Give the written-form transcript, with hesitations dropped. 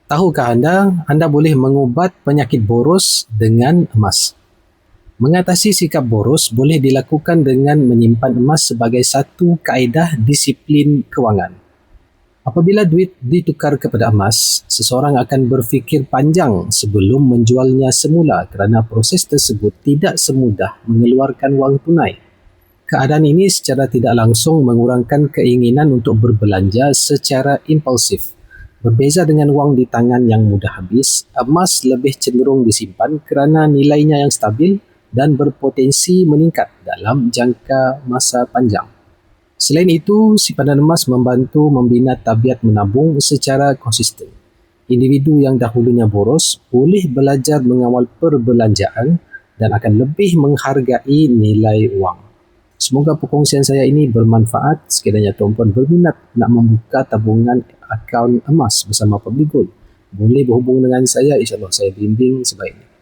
Tahukah anda boleh mengubat penyakit boros dengan emas. Mengatasi sikap boros boleh dilakukan dengan menyimpan emas sebagai satu kaedah disiplin kewangan. Apabila duit ditukar kepada emas, seseorang akan berfikir panjang sebelum menjualnya semula kerana proses tersebut tidak semudah mengeluarkan wang tunai. Keadaan ini secara tidak langsung mengurangkan keinginan untuk berbelanja secara impulsif. Berbeza dengan wang di tangan yang mudah habis, emas lebih cenderung disimpan kerana nilainya yang stabil dan berpotensi meningkat dalam jangka masa panjang. Selain itu, simpanan emas membantu membina tabiat menabung secara konsisten. Individu yang dahulunya boros boleh belajar mengawal perbelanjaan dan akan lebih menghargai nilai wang. Semoga perkongsian saya ini bermanfaat. Sekiranya tuan-puan berminat nak membuka tabungan akaun emas bersama Public Gold, boleh berhubung dengan saya. InsyaAllah saya bimbing sebaiknya.